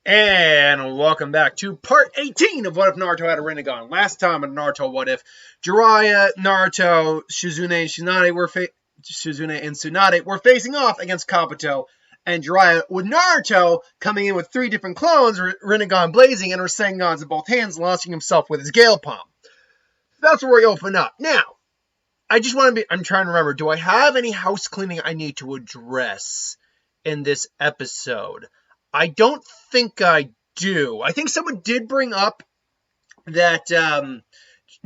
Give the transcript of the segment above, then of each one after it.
And welcome back to part 18 of What If Naruto Had a Rinnegan. Last time in Naruto What If, Jiraiya, Naruto, Shizune and Tsunade were facing off against Kabuto and Jiraiya, with Naruto coming in with three different clones, Rinnegan blazing and Rasengan's in both hands, launching himself with his Gale Palm. That's where we open up. Now, I'm trying to remember, do I have any house cleaning I need to address in this episode? I don't think I do. I think someone did bring up that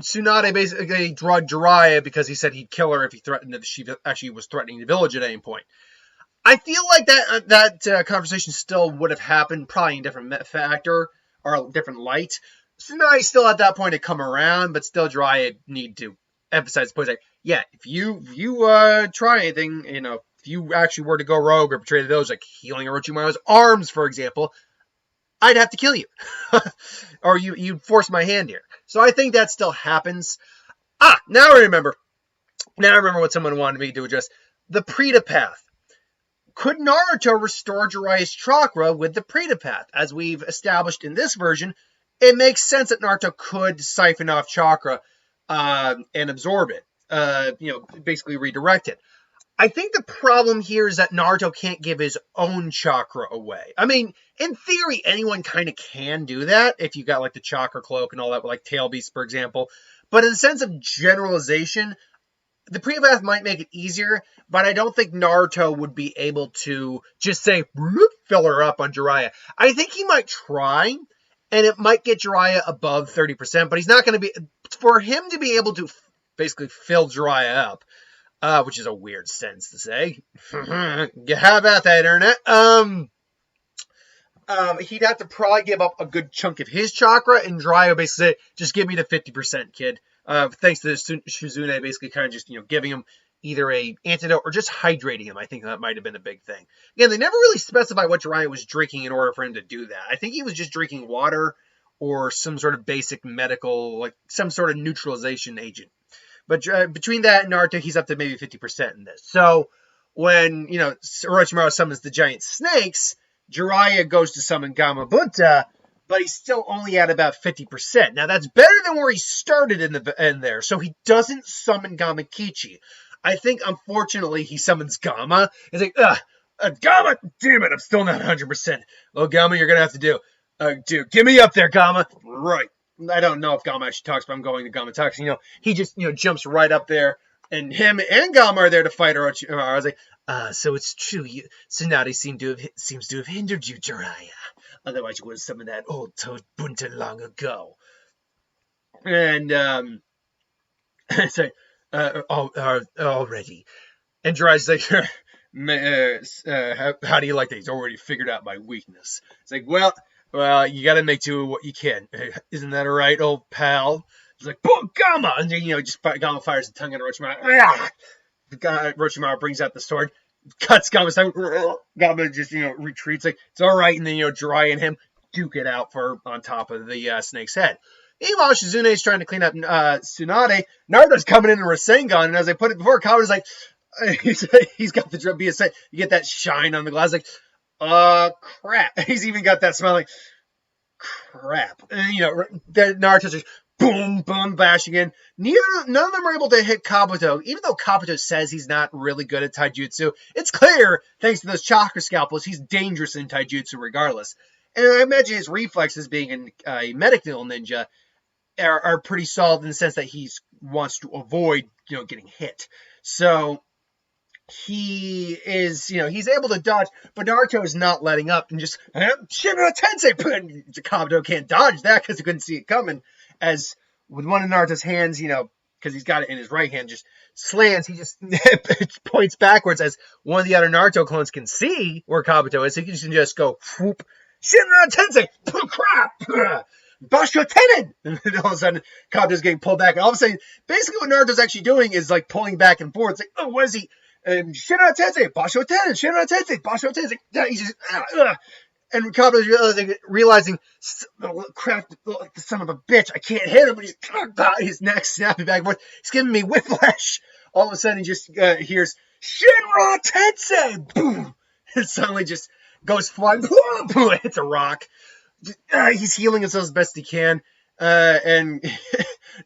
Tsunade basically drugged Jiraiya because he said he'd kill her if he threatened that she actually was threatening the village at any point. I feel like that conversation still would have happened, probably in a different factor or a different light. Tsunade still at that point had come around, but still Jiraiya need to emphasize the point like, yeah, if you try anything, if you actually were to go rogue or betray the village, like healing Orochimaru's arms, for example, I'd have to kill you. Or you'd force my hand here. So I think that still happens. Now I remember what someone wanted me to address. The Preta path. Could Naruto restore Jiraiya's chakra with the Preta path? As we've established in this version, it makes sense that Naruto could siphon off chakra and absorb it. Basically redirect it. I think the problem here is that Naruto can't give his own chakra away. I mean, in theory, anyone kind of can do that if you got like the chakra cloak and all that, like Tail Beast, for example. But in the sense of generalization, the Preta path might make it easier, but I don't think Naruto would be able to just say, fill her up on Jiraiya. I think he might try, and it might get Jiraiya above 30%, but he's not going to be, for him to be able to basically fill Jiraiya up, which is a weird sentence to say. How about that, internet? He'd have to probably give up a good chunk of his chakra, and Jiraiya basically say, just give me the 50%, kid. Thanks to Shizune basically kind of just, giving him either a antidote or just hydrating him. I think that might have been a big thing. Again, they never really specify what Jiraiya was drinking in order for him to do that. I think he was just drinking water or some sort of basic medical, like some sort of neutralization agent. But between that and Naruto, he's up to maybe 50% in this. So when, Orochimaru summons the giant snakes, Jiraiya goes to summon Gamabunta, but he's still only at about 50%. Now, that's better than where he started in there. So he doesn't summon Gamakichi. I think, unfortunately, he summons Gama. He's like, Gama, damn it, I'm still not 100%. Well, Gama, you're going to have to do. Dude, get me up there, Gama. Right. I don't know if Gama actually talks, but I'm going to Gama talks. He just, jumps right up there, and him and Gama are there to fight Orochimaru. I was like, so it's true. Tsunade seems to have hindered you, Jiraiya. Otherwise, you would have summoned that old toad Bunta long ago. And, already. And Jiraiya's like, how do you like that? He's already figured out my weakness. It's like, well, you got to make do with what you can. Isn't that all right, old pal? He's like, boom, Gama! And then, Gama fires the tongue at Orochimaru. Orochimaru brings out the sword, cuts Gama's tongue. Gama just, retreats. Like, it's all right. And then, Jiraiya and him duke it out on top of the snake's head. Meanwhile, Shizune's trying to clean up Tsunade. Naruto's coming in Rasengan, and as I put it before, Kabuto's like, he's got the BSA. You get that shine on the glass, like, crap. He's even got that smell like, crap. And, Naruto's just boom, boom, bashing in. None of them are able to hit Kabuto. Even though Kabuto says he's not really good at taijutsu, it's clear, thanks to those chakra scalpels, he's dangerous in taijutsu regardless. And I imagine his reflexes, being a medical ninja, are pretty solid in the sense that he wants to avoid, getting hit. So he is, he's able to dodge, but Naruto is not letting up and just, Shinra Tensei! Kabuto can't dodge that because he couldn't see it coming. As with one of Naruto's hands, because he's got it in his right hand, just slams, he just points backwards as one of the other Naruto clones can see where Kabuto is. So he can just go, whoop, Shinra Tensei! Crap! Basho Tenin! And then all of a sudden, Kabuto's getting pulled back. And all of a sudden, basically what Naruto's actually doing is like pulling back and forth. It's like, oh, what is he? Shinra Tensei! Basho Tenin! Shinra Tensei! Basho Tensei! He's just, And Kabuto's realizing, oh, crap, the son of a bitch, I can't hit him. But his neck snapping back and forth. He's giving me whiplash. All of a sudden, he just hears, Shinra Tensei! Boom! And suddenly just goes flying, hits a rock. He's healing himself as best he can. And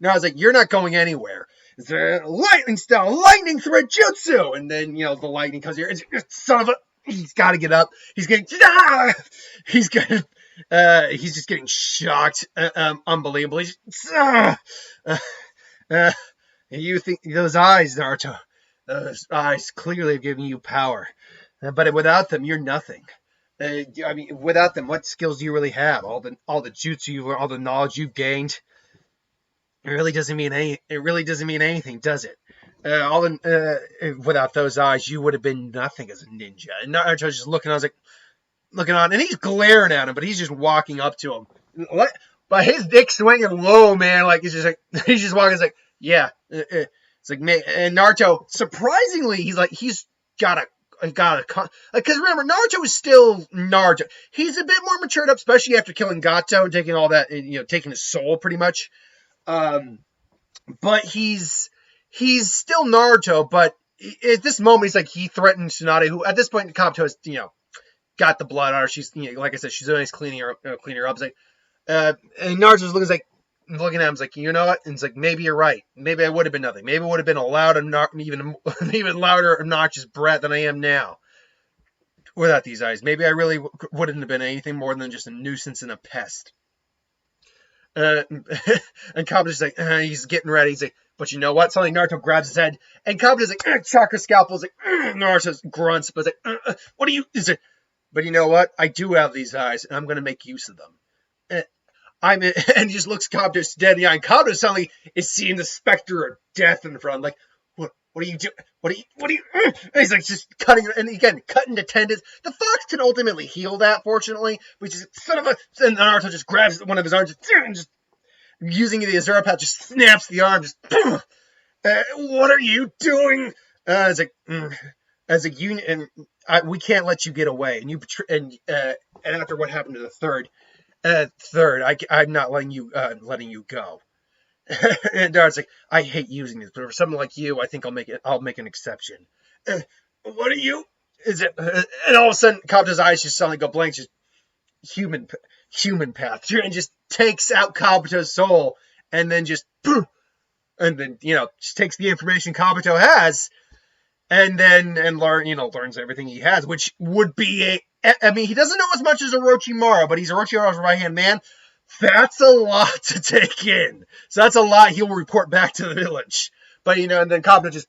Naruto's like, you're not going anywhere. It's a lightning style, lightning thread jutsu. And then, the lightning comes here. Son of a... He's got to get up. He's getting... He's just getting shocked. Unbelievable. You think... Those eyes, Naruto. Those eyes clearly have given you power. But without them, you're nothing. Without them, what skills do you really have? All the jutsu, all the knowledge you've gained. It really doesn't mean anything, does it? Without those eyes, you would have been nothing as a ninja. And Naruto's just looking on, and he's glaring at him, but he's just walking up to him. But his dick swinging low, man. Like he's just walking. It's like, yeah. It's like, and Naruto, surprisingly, he's got a because remember, Naruto is still Naruto. He's a bit more matured up, especially after killing Gato and taking all that, taking his soul pretty much. But he's still Naruto. But at this moment, he's like, he threatened Tsunade, who at this point Kabuto has got the blood on her. She's like I said, she's always cleaning her up. It's like, and Naruto's looking at him, like, you know what? And it's like, maybe you're right. Maybe I would have been nothing. Maybe I would have been a loud, even louder, obnoxious brat than I am now. Without these eyes, maybe I really wouldn't have been anything more than just a nuisance and a pest. And Kabuto's like, he's getting ready. He's like, but you know what? Suddenly Naruto grabs his head, and Kabuto's like, chakra scalpel. He's like, Naruto grunts, but it's like, what are you? Is it? But you know what? I do have these eyes, and I'm going to make use of them. And he just looks Kabuto dead in the eye. And Kabuto suddenly is seeing the specter of death in front. Like, what are you doing? What are you? And he's like just cutting, and again, cutting the tendons. The fox can ultimately heal that, fortunately. Which is son of a. And Naruto just grabs one of his arms, and just using the Azura Path, just snaps the arm. Just, what are you doing? As a unit, and we can't let you get away. And and after what happened to the third. I'm not letting you go. And Naruto's like, I hate using this, but for someone like you, I think I'll make an exception. What are you? Is it? And all of a sudden, Kabuto's eyes just suddenly go blank. Just human path, and just takes out Kabuto's soul, and then just takes the information Kabuto has, and learns everything he has, which would be he doesn't know as much as Orochimaru, but he's Orochimaru's right-hand man. That's a lot to take in. So that's a lot he'll report back to the village. But, and then Kabuto just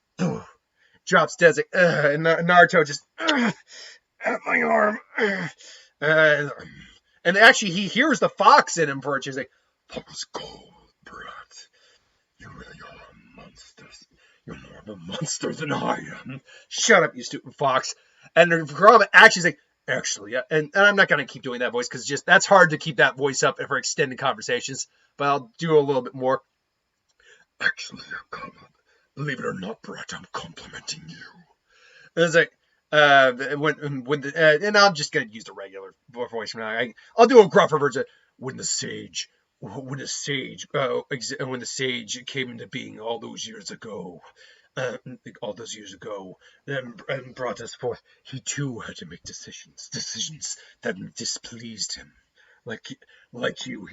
drops dead. Like, and Naruto just, at my arm. And actually, he hears the fox in him for it. He's like, that was cold, brat. You really are a monster. You're more of a monster than I am. Shut up, you stupid fox. And Kurama actually is like, actually, yeah. And I'm not going to keep doing that voice because that's hard to keep that voice up for extended conversations. But I'll do a little bit more. Actually, believe it or not, brat, I'm complimenting you. And it's like, and I'm just going to use the regular voice from now. I'll do a gruffer version. When the sage came into being all those years ago, and brought us forth, he too had to make decisions that displeased him. Like you,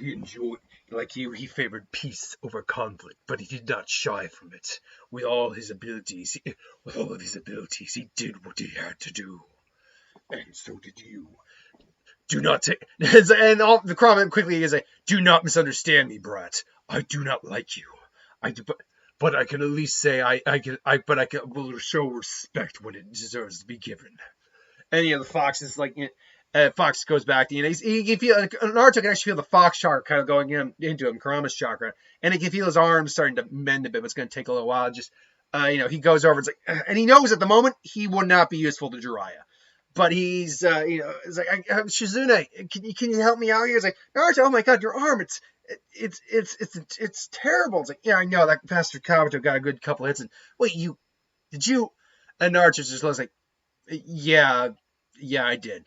he favored peace over conflict, but he did not shy from it. With all of his abilities, he did what he had to do, and so did you. Do not take, and all the comment quickly is like, do not misunderstand me, brat. I do not like you. But I can at least say I will show respect when it deserves to be given. And the fox is like, Fox goes back to, he feel Naruto can actually feel the fox chakra kind of going into him, Kurama's chakra, and he can feel his arms starting to mend a bit. But it's going to take a little while. Just he goes over. It's like, and he knows at the moment he would not be useful to Jiraiya. But he's, it's like, Shizune, can you help me out here? He's like, Naruto, oh my God, your arm, it's terrible. It's like, yeah, I know, that bastard Kabuto got a good couple hits, and wait, did you? And Naruto just looks like, yeah, I did.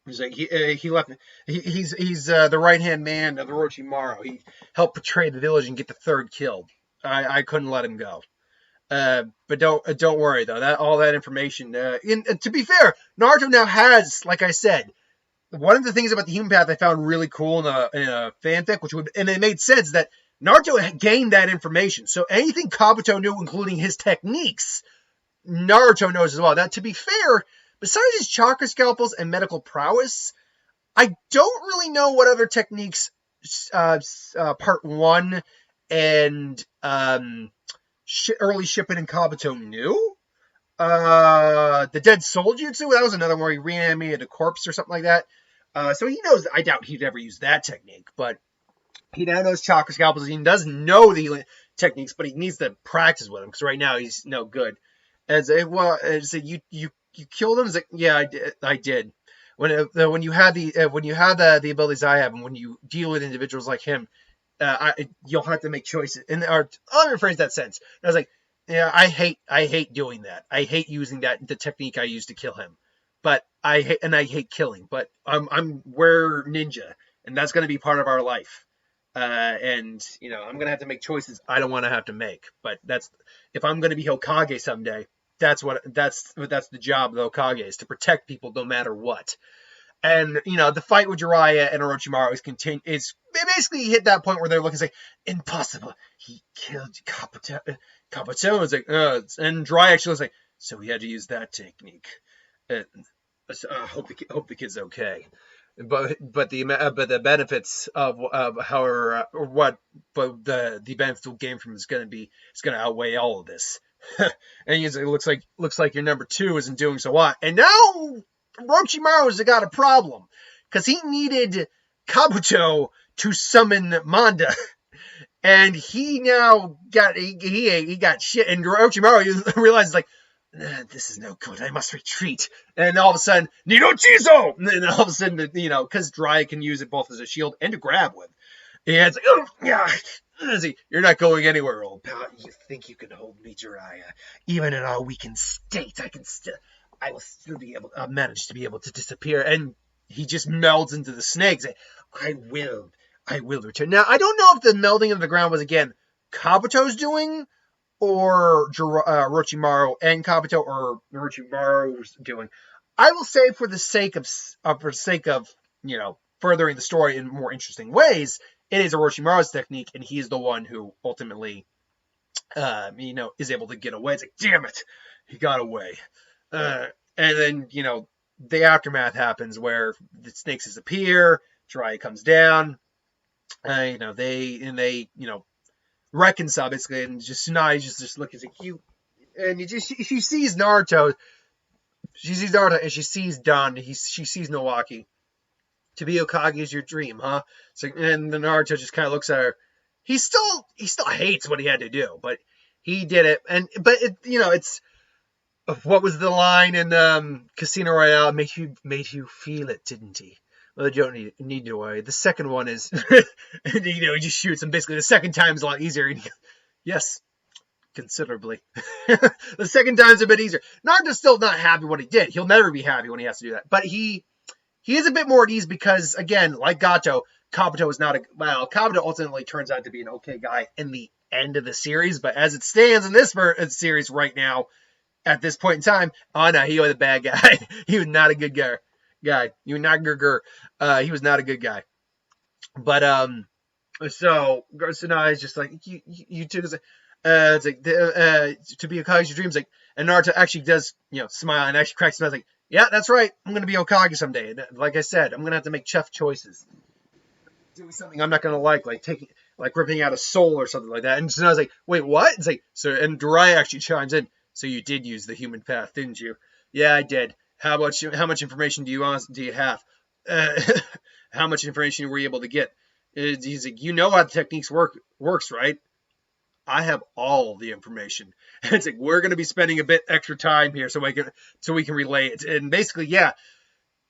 He's like, he left. He's the right hand man of Orochimaru. He helped betray the village and get the third killed. I couldn't let him go. But don't worry though. That all that information. To be fair, Naruto now has, like I said, one of the things about the human path I found really cool in a fanfic, and it made sense that Naruto gained that information. So anything Kabuto knew, including his techniques, Naruto knows as well. Now, to be fair, besides his chakra scalpels and medical prowess, I don't really know what other techniques Part 1 and early Shippuden and Kabuto knew. The Dead Soul Jutsu, that was another one where he reanimated a corpse or something like that. So he knows, I doubt he'd ever use that technique, but he now knows chakra scalpels. He doesn't know the techniques, but he needs to practice with them because right now he's no good. You killed him? Like, yeah, I did. When you have the abilities I have, and when you deal with individuals like him, you'll have to make choices. And let me rephrase that sentence. I was like, yeah, I hate doing that. I hate using the technique I used to kill him. But I hate killing. But we're ninja, and that's going to be part of our life. And I'm going to have to make choices I don't want to have to make. But if I'm going to be Hokage someday, that's the job of the Hokage, is to protect people no matter what. And the fight with Jiraiya and Orochimaru is basically hit that point where they're looking and say, impossible. He killed Kabuto. It's like, and Jiraiya actually was like, so we had to use that technique. Hope the kid's okay. But the benefits of the benefits we'll gain from it is going to outweigh all of this. And it looks like your number 2 isn't doing so hot. And now Orochimaru's got a problem because he needed Kabuto to summon Manda, and he now got shit. And Orochimaru realizes like, this is no good. I must retreat. And all of a sudden, Nidochizo! And then all of a sudden, because Jiraiya can use it both as a shield and to grab with. And it's like, oh, yeah. You're not going anywhere, old pal. You think you can hold me, Jiraiya? Even in our weakened state, I will still be able to manage to be able to disappear. And he just melds into the snakes. I will return. Now, I don't know if the melding into the ground was, again, Kabuto's doing, or Orochimaru and Kabuto, or Orochimaru's doing. I will say, for the sake of furthering the story in more interesting ways, it is Orochimaru's technique, and he's the one who ultimately, is able to get away. It's like, damn it, he got away. And then, the aftermath happens where the snakes disappear, Jiraiya comes down, they reconcile basically, and just Tsunade just looking like you, and she sees Naruto. She sees Naruto and she sees Don. She sees Milwaukee. To be Hokage is your dream, huh? So, and the Naruto just kind of looks at her. He still hates what he had to do, but he did it. It's what was the line in Casino Royale? Made you feel it, didn't he? Well, you don't need to worry. The second one is, he just shoots him. Basically, the second time is a lot easier. Yes, considerably. The second time's a bit easier. Naruto's still not happy what he did. He'll never be happy when he has to do that. But he is a bit more at ease because, again, like Kabuto is not Kabuto ultimately turns out to be an okay guy in the end of the series. But as it stands in this series right now, at this point in time, oh no, he was a bad guy. He was not a good guy. He was not a good guy. But so Tsunade is just like, you two, it's like to be Hokage's your dreams, like, and Naruto actually does smile and actually cracks his mouth like, yeah, that's right, I'm gonna be Hokage someday. And like I said, I'm gonna have to make tough choices, doing something I'm not gonna like ripping out a soul or something like that. And Tsunade's like, wait, what? It's like, so, and Jiraiya actually chimes in, so you did use the human path, didn't you? Yeah, I did. How much information do you have? How much information were you able to get? He's like, how the techniques works, right? I have all the information. It's like, we're going to be spending a bit extra time here so we can relay it. And basically, yeah,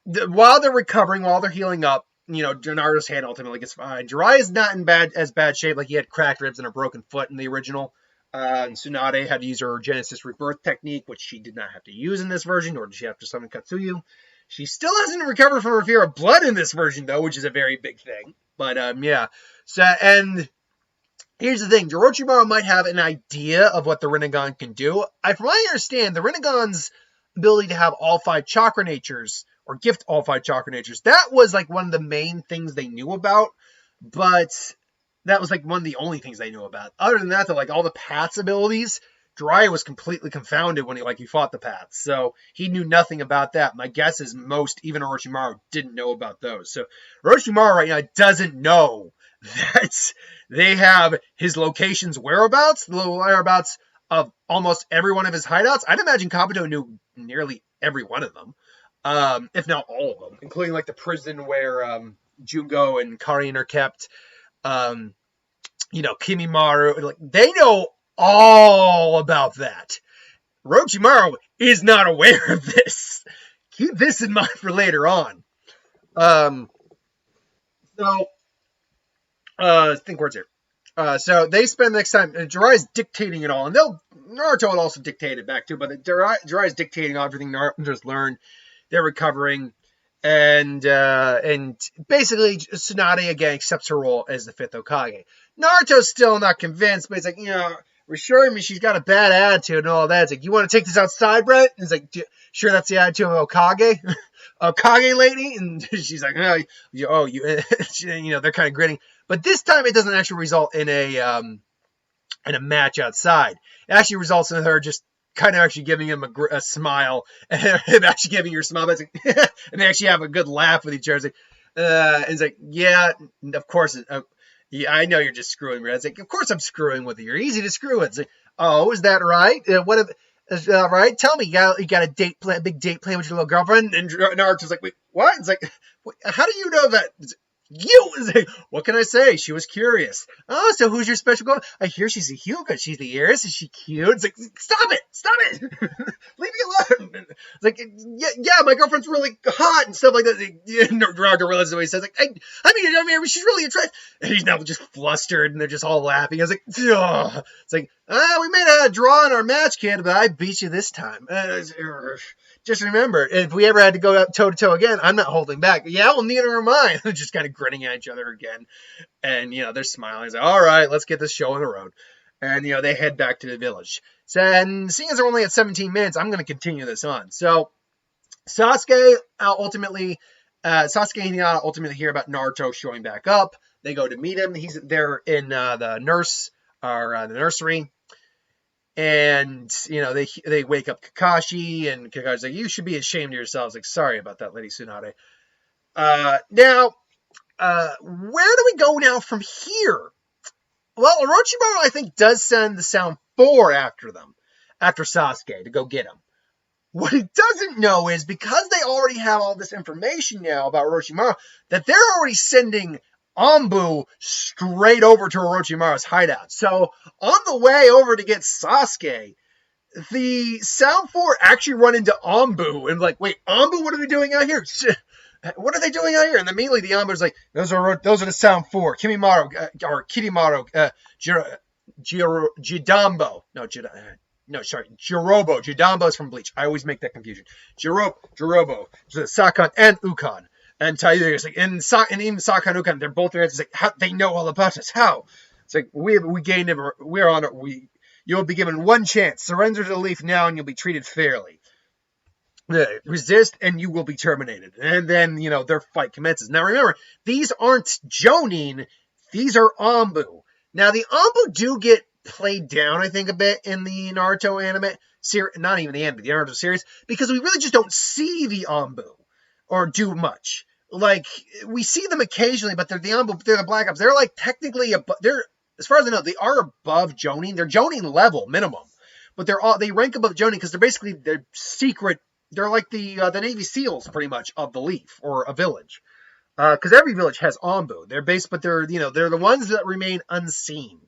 while they're recovering, while they're healing up, Naruto's hand ultimately gets fine. Jiraiya's not in as bad shape. Like, he had cracked ribs and a broken foot in the original. And Tsunade had to use her Genesis Rebirth technique, which she did not have to use in this version, nor did she have to summon Katsuyu. She still hasn't recovered from her fear of blood in this version, though, which is a very big thing. But, yeah. So, and Here's the thing, Orochimaru might have an idea of what the Rinnegan can do. From what I understand, the Rinnegan's ability to have all 5 chakra natures, or gift all 5 chakra natures, that was like one of the main things they knew about, but that was like one of the only things they knew about. Other than that, like all the paths abilities, Jiraiya was completely confounded when he fought the paths, so he knew nothing about that. My guess is most, even Orochimaru, didn't know about those. So Orochimaru right now doesn't know that they have his location's whereabouts, the whereabouts of almost every one of his hideouts. I'd imagine Kabuto knew nearly every one of them, if not all of them, including like the prison where Jungo and Karin are kept. Kimimaru, like they know all about that. Orochimaru is not aware of this. Keep this in mind for later on. Think words here. So they spend the next time. Jiraiya's dictating it all, and Naruto will also dictate it back too. But Jiraiya's dictating everything Naruto just learned. They're recovering, and basically Tsunade again accepts her role as the 5th Hokage. Naruto's still not convinced, but he's like, reassuring me she's got a bad attitude and all that. It's like, you want to take this outside, Brett? And he's like, sure, that's the attitude of Hokage, Hokage lady. And she's like, they're kind of grinning. But this time it doesn't actually result in a match outside. It actually results in her just kind of actually giving him a smile, and him actually giving her a smile. But like, and they actually have a good laugh with each other. And it's like, yeah, of course. Yeah, I know you're just screwing me. It's like, of course I'm screwing with you. You're easy to screw with. It's like, oh, is that right? Is that right? Tell me, you got a big date plan with your little girlfriend? And Naruto's like, wait, what? It's like, how do you know that? It's like, what can I say? She was curious. Oh, so who's your special girl? I hear she's a Hyuga. She's the heiress. Is she cute? It's like, stop it. Leave me alone. It's like, yeah, my girlfriend's really hot and stuff like that. Naruto realizes what he says. Like, I mean, she's really attractive. And he's now just flustered, and they're just all laughing. I was like, ugh. It's like, we may have had a draw in our match, kid, but I beat you this time. Just remember, if we ever had to go toe-to-toe again, I'm not holding back. Yeah, well, neither am I. They're just kind of grinning at each other again. And, they're smiling. It's like, all right, let's get this show on the road. And, they head back to the village. So, and seeing as they're only at 17 minutes, I'm going to continue this on. So, Sasuke and Hinata ultimately hear about Naruto showing back up. They go to meet him. They're in the nursery. And, they wake up Kakashi, and Kakashi's like, you should be ashamed of yourselves. Like, sorry about that, Lady Tsunade. Now, where do we go now from here? Well, Orochimaru, I think, does send the Sound 4 after Sasuke, to go get him. What he doesn't know is, because they already have all this information now about Orochimaru, that they're already sending Anbu straight over to Orochimaru's hideout. So, on the way over to get Sasuke, the Sound 4 actually run into Anbu and like, wait, Anbu, what are they doing out here? What are they doing out here? And immediately the Anbu's like, those are the Sound 4. Kimimaru, Jidambo. Jirobo. Jidambo's from Bleach. I always make that confusion. Jirobo, Sakan, and Ukon. And Taiyu, like, and even Sakan and Ukon, they're both there. It's like, how, they know all about us. How? It's like, you'll be given one chance. Surrender to the leaf now, and you'll be treated fairly. Resist, and you will be terminated. And then, their fight commences. Now, remember, these aren't Jonin. These are Anbu. Now, the Anbu do get played down, I think, a bit in the Naruto anime series. Not even the anime, the Naruto series. Because we really just don't see the Anbu. Or do much. Like, we see them occasionally, but they're the Anbu, they're the Black Ops. They're like technically as far as I know, they are above Jonin. They're Jonin level minimum, but they rank above Jonin because they're secret. They're like the Navy SEALs pretty much of the Leaf or a village, because every village has Anbu. But they're the ones that remain unseen,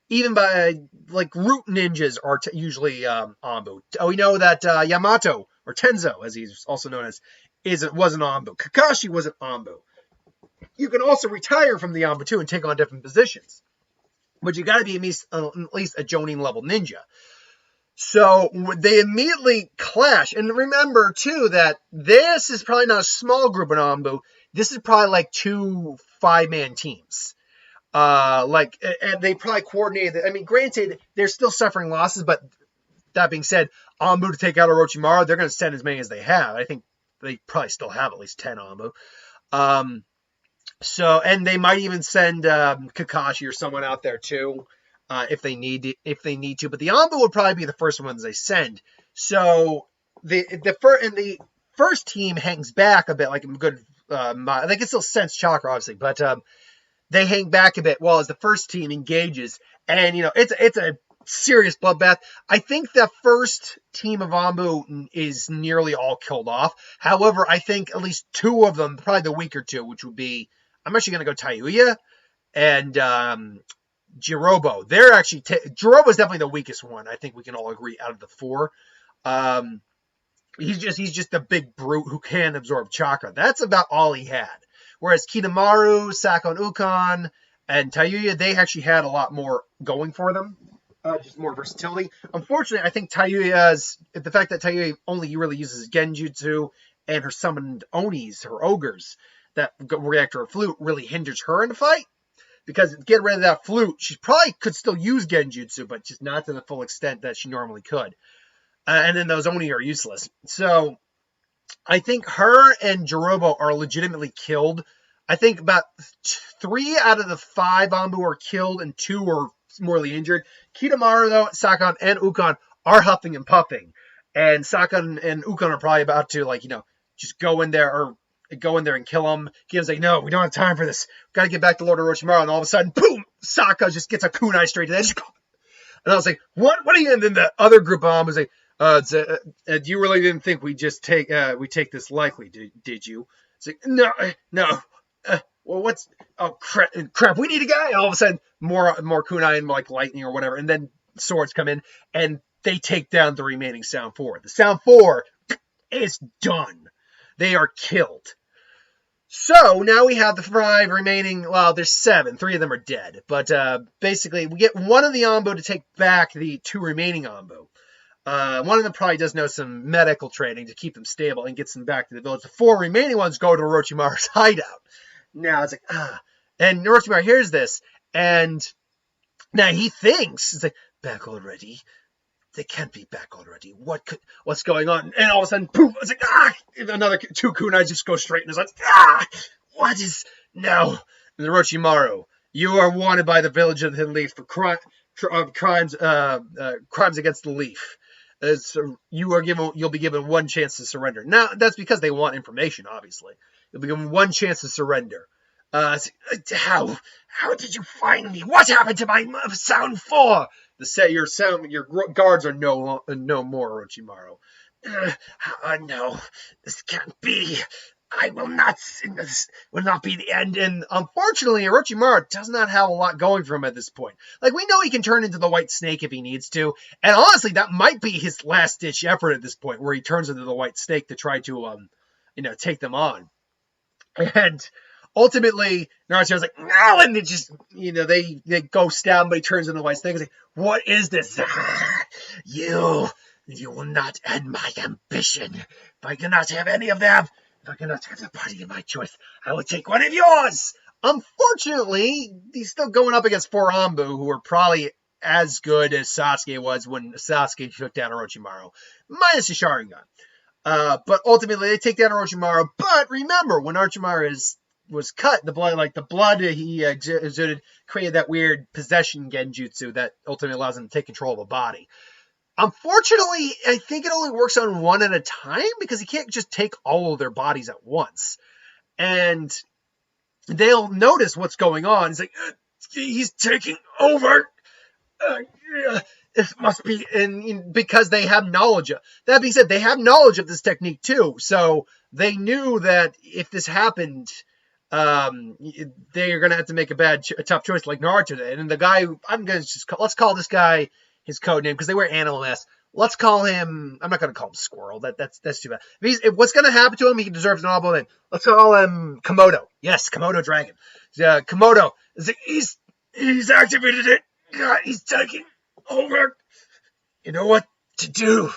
even by like root ninjas are usually Anbu. We know that Yamato or Tenzo, as he's also known as, was an Anbu. Kakashi was an Anbu. You can also retire from the Anbu too and take on different positions. But you got to be at least a Jonin level ninja. So they immediately clash. And remember too that this is probably not a small group of Anbu. This is probably like 2 5-man teams. And they probably coordinated. I mean, granted, they're still suffering losses, but that being said, Anbu to take out Orochimaru, they're going to send as many as they have. I think they probably still have at least 10 Anbu. And they might even send Kakashi or someone out there too, if they need to. But the Anbu would probably be the first ones they send. So the first team hangs back a bit, like a good. They can still sense chakra, obviously, but they hang back a bit while as the first team engages, and it's a serious bloodbath. I think the first team of Anbu is nearly all killed off. However, I think at least two of them, probably the weaker two, which would be, I'm actually going to go Tayuya and Jirobo. They're actually Jirobo is definitely the weakest one. I think we can all agree out of the four. He's just a big brute who can absorb chakra. That's about all he had. Whereas Kidomaru, Sako and Ukon, and Tayuya, they actually had a lot more going for them. Just more versatility. Unfortunately, I think the fact that Tayuya only really uses Genjutsu and her summoned Onis, her ogres, that react to her flute, really hinders her in the fight. Because get rid of that flute, she probably could still use Genjutsu, but just not to the full extent that she normally could. And then those Oni are useless. So I think her and Jirobo are legitimately killed. I think about 3 out of the 5 Anbu are killed and 2 are mortally injured. Kidomaru, though, Sakon, and Ukon are huffing and puffing. And Sakon and Ukon are probably about to, just go in there and kill him. Kido's like, no, we don't have time for this. We've got to get bak to Lord Orochimaru. And all of a sudden, boom, Sokka just gets a kunai straight to the edge. And I was like, what are you? And then the other group of Anbu was like, you really didn't think we just take this lightly, did you? It's like, no. Well, what's, crap, we need a guy. And all of a sudden, more kunai and like lightning or whatever. And then swords come in and they take down the remaining Sound 4. The Sound 4 is done. They are killed. So now we have the 5 remaining. Well, there's 7. 3 of them are dead. But basically, we get one of the Anbu to take back the 2 remaining Anbu. One of them probably does know some medical training to keep them stable and gets them back to the village. The 4 remaining ones go to Orochimaru's hideout. Now it's like, and Orochimaru hears this, and now he thinks, it's like, back already? They can't be back already. What's going on? And all of a sudden, poof, it's like, another 2 kunai just go straight in his eyes. What is, no. And Orochimaru, you are wanted by the village of the Hidden Leaf for crimes against the leaf. So you'll be given 1 chance to surrender. Now, that's because they want information, obviously. You'll be given 1 chance to surrender. How did you find me? What happened to my Sound 4? Your guards are no more, Orochimaru. No, this can't be. I will not. This will not be the end. And unfortunately, Orochimaru does not have a lot going for him at this point. Like, we know he can turn into the White Snake if he needs to. And honestly, that might be his last-ditch effort at this point, where he turns into the White Snake to try to, take them on. And ultimately, Naruto's like, no, and they just, they go stab him, but he turns into the White Snake and say, what is this? You will not end my ambition. If I cannot have any of them, if I cannot have the party of my choice, I will take one of yours. Unfortunately, he's still going up against 4 Anbu, who are probably as good as Sasuke was when Sasuke took down Orochimaru, minus the Sharingan. But ultimately, they take down Orochimaru. But remember, when Orochimaru was cut, the blood he exuded created that weird possession genjutsu that ultimately allows him to take control of a body. Unfortunately, I think it only works on 1 at a time because he can't just take all of their bodies at once. And they'll notice what's going on. He's like, he's taking over. This must be, and because they have knowledge of, that being said, they have knowledge of this technique too. So they knew that if this happened, they are going to have to make a tough choice like Naruto did. And the guy, let's call this guy his code name because they wear animal masks. Let's call him, I'm not going to call him Squirrel. That's too bad. If what's going to happen to him, he deserves an honorable name. Let's call him Komodo. Yes, Komodo Dragon. Komodo. He's activated it. God, he's taking over. You know what to do.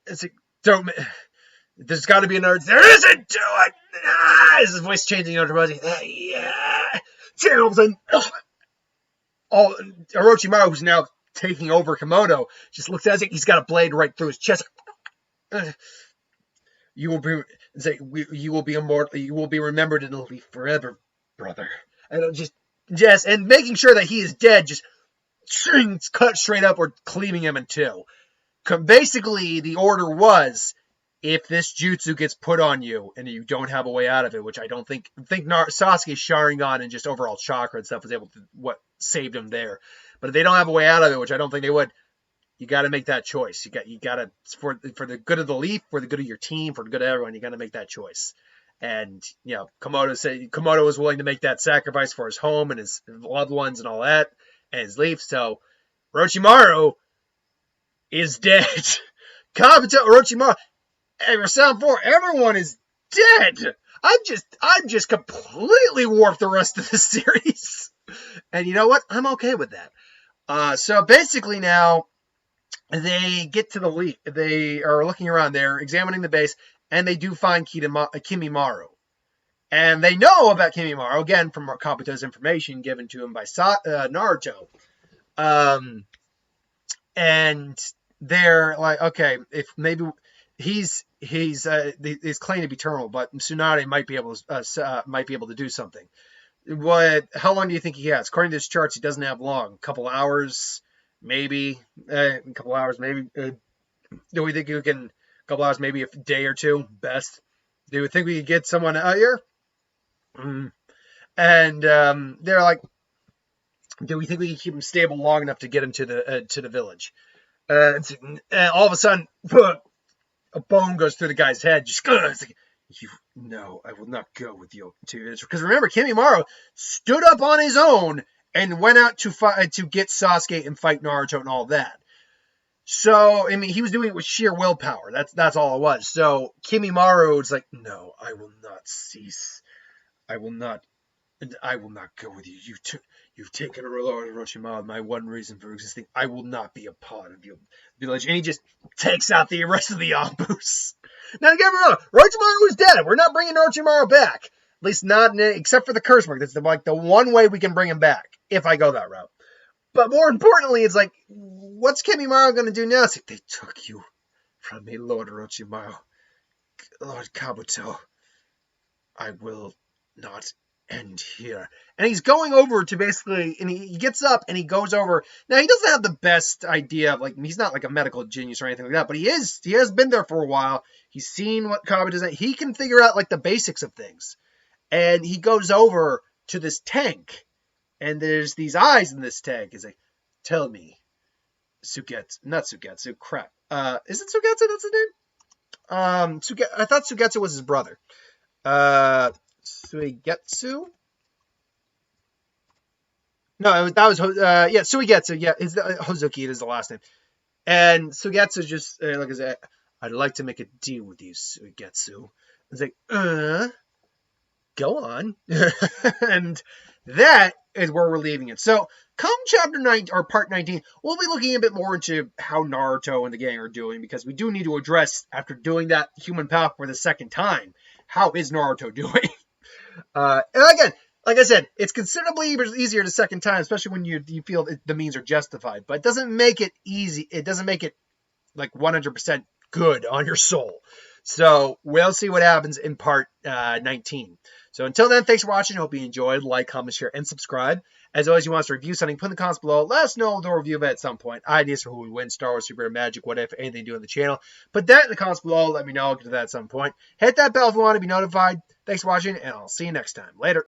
It's like, there's got to be another. There isn't. Do it. Is his voice changing? Yeah. Orochimaru, who's now taking over Komodo, just looks at it. He's got a blade right through his chest. You will be, you will be immortal. You will be remembered and live forever, brother. And and making sure that he is dead, just cut straight up or cleaving him in two. Basically, the order was, if this jutsu gets put on you and you don't have a way out of it, which I don't think Sasuke's Sharingan and just overall chakra and stuff was able to what saved him there. But if they don't have a way out of it, which I don't think they would, you got to make that choice. You got to for the good of the leaf, for the good of your team, for the good of everyone, you got to make that choice. And Komodo was willing to make that sacrifice for his home and his loved ones and all that, and his leaf. So Orochimaru is dead. Kabuto, Orochimaru, Sound 4, everyone is dead. I'm just completely warped the rest of the series. And you know what? I'm okay with that. So basically now, they get to the leaf. They are looking around. They're examining the base, and they do find Kimimaru. And they know about Kimimaru, again, from Kabuto's information given to him by Naruto. And they're like, okay, if maybe he's claimed to be eternal, but Tsunade might be able to do something. How long do you think he has? According to his charts, he doesn't have long. A couple hours, maybe. A couple hours, maybe. Do we think we can? A couple hours, maybe a day or two, best. Do we think we could get someone out here? And they're like, do we think we can keep him stable long enough to get him to the village? And all of a sudden, a bone goes through the guy's head. Just like, no, I will not go with you to this. Because remember, Kimimaru stood up on his own and went out to get Sasuke and fight Naruto and all that. So, I mean, he was doing it with sheer willpower. That's all it was. So Kimimaru is like, no, I will not cease. I will not go with you. You've taken Orochimaru, my one reason for existing. I will not be a part of your village. And he just takes out the rest of the Anbus. Now, don't get me wrong, Orochimaru is dead. We're not bringing Orochimaru back. At least not except for the curse mark. That's the one way we can bring him back, if I go that route. But more importantly, it's like, what's Kimimaru going to do now? It's like, they took you from me, Lord Orochimaru. Lord Kabuto. I will not end here. And he's going over to basically, and he gets up and he goes over. Now, he doesn't have the best idea of, he's not like a medical genius or anything like that, but he has been there for a while. He's seen what Kabuto does. He can figure out the basics of things. And he goes over to this tank, and there's these eyes in this tank. He's like, tell me, not Suigetsu, crap. Is it Suigetsu? That's his name? I thought Suigetsu was his brother. Suigetsu? No, that was, Suigetsu. Yeah, Hozuki is the last name. And Suigetsu just, I'd like to make a deal with you, Suigetsu. It's like, go on. And that is where we're leaving it. So, come chapter 9, or part 19, we'll be looking a bit more into how Naruto and the gang are doing, because we do need to address, after doing that human path for the second time, how is Naruto doing? And again, like I said, it's considerably easier the second time, especially when you feel the means are justified. But it doesn't make it easy. It doesn't make it 100% good on your soul. So we'll see what happens in part 19. So until then, thanks for watching. Hope you enjoyed. Like, comment, share, and subscribe. As always, you want us to review something, put in the comments below. Let us know the review of it at some point. Ideas for who would win, Star Wars, Superhero, Magic, what if, anything to do on the channel. Put that in the comments below. Let me know. I'll get to that at some point. Hit that bell if you want to be notified. Thanks for watching, and I'll see you next time. Later.